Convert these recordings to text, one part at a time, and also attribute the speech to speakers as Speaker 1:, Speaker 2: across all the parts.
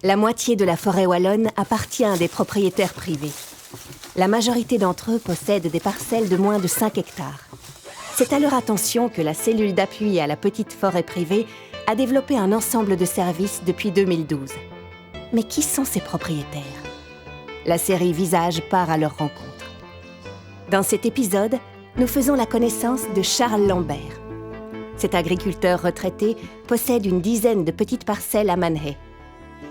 Speaker 1: La moitié de la forêt wallonne appartient à des propriétaires privés. La majorité d'entre eux possèdent des parcelles de moins de 5 hectares. C'est à leur attention que la cellule d'appui à la petite forêt privée a développé un ensemble de services depuis 2012. Mais qui sont ces propriétaires? La série Visage part à leur rencontre. Dans cet épisode, nous faisons la connaissance de Charles Lambert. Cet agriculteur retraité possède une dizaine de petites parcelles à Manhay.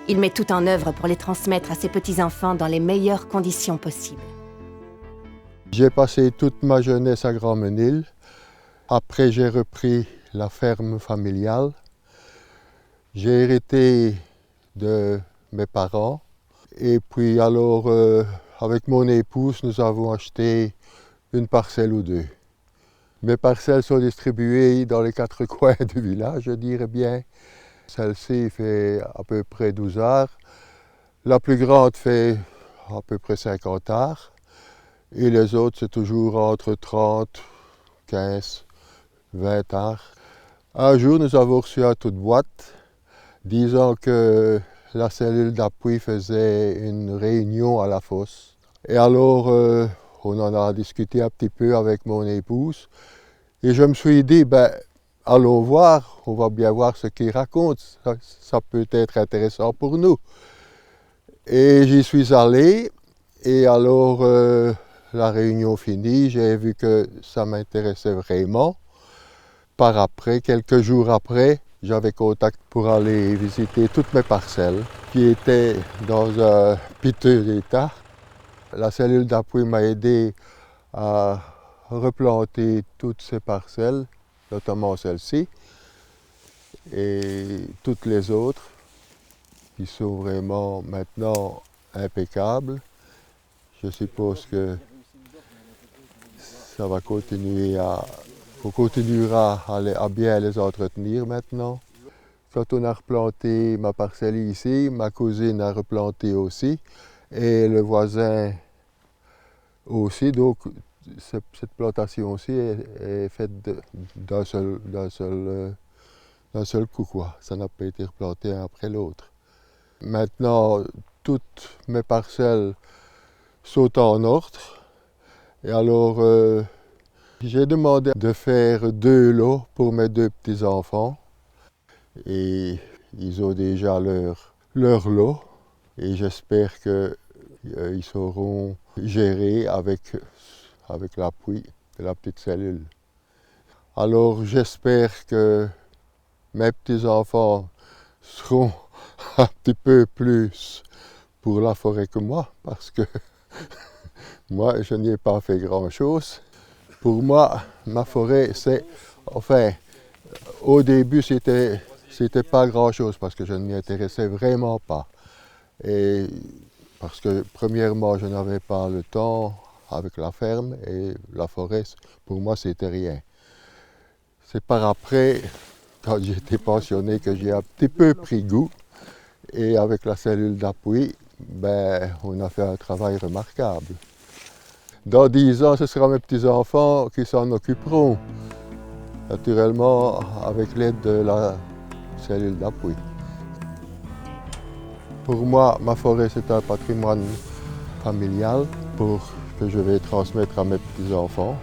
Speaker 1: Il met tout en œuvre pour les transmettre à ses petits-enfants dans les meilleures conditions possibles.
Speaker 2: J'ai passé toute ma jeunesse à Grandmesnil. Après, j'ai repris la ferme familiale. J'ai hérité de mes parents. Et puis alors, avec mon épouse, nous avons acheté une parcelle ou deux. Mes parcelles sont distribuées dans les 4 coins du village, je dirais bien. Celle-ci fait à peu près 12 arts. La plus grande fait à peu près 50 arts. Et les autres, c'est toujours entre 30, 15, 20 arts. Un jour, nous avons reçu un tout de boîte disant que la cellule d'appui faisait une réunion à la fosse. Et alors, on en a discuté un petit peu avec mon épouse. Et je me suis dit, allons voir, on va bien voir ce qu'il raconte. Ça peut être intéressant pour nous. Et j'y suis allé. Et alors, la réunion finie, j'ai vu que ça m'intéressait vraiment. Par après, quelques jours après, j'avais contact pour aller visiter toutes mes parcelles qui étaient dans un piteux état. La cellule d'appui m'a aidé à replanter toutes ces parcelles, notamment celle-ci, et toutes les autres qui sont vraiment maintenant impeccables. Je suppose que ça va continuer on continuera à bien les entretenir maintenant. Quand on a replanté ma parcelle ici, ma cousine a replanté aussi, et le voisin aussi. Donc cette plantation aussi est faite d'un seul coup, quoi. Ça n'a pas été replanté un après l'autre. Maintenant, toutes mes parcelles sont en ordre. Et alors, j'ai demandé de faire 2 lots pour mes 2 petits-enfants. Et ils ont déjà leur lot. Et j'espère qu'ils sauront gérer avec l'appui de la petite cellule. Alors j'espère que mes petits-enfants seront un petit peu plus pour la forêt que moi, parce que moi, je n'y ai pas fait grand-chose. Pour moi, ma forêt, au début, c'était pas grand-chose, parce que je ne m'y intéressais vraiment pas. Et parce que, premièrement, je n'avais pas le temps avec la ferme, et la forêt, pour moi, c'était rien. C'est par après, quand j'ai été pensionné, que j'ai un petit peu pris goût. Et avec la cellule d'appui, on a fait un travail remarquable. Dans 10 ans, ce sera mes petits-enfants qui s'en occuperont, naturellement avec l'aide de la cellule d'appui. Pour moi, ma forêt, c'est un patrimoine familial que je vais transmettre à mes petits-enfants.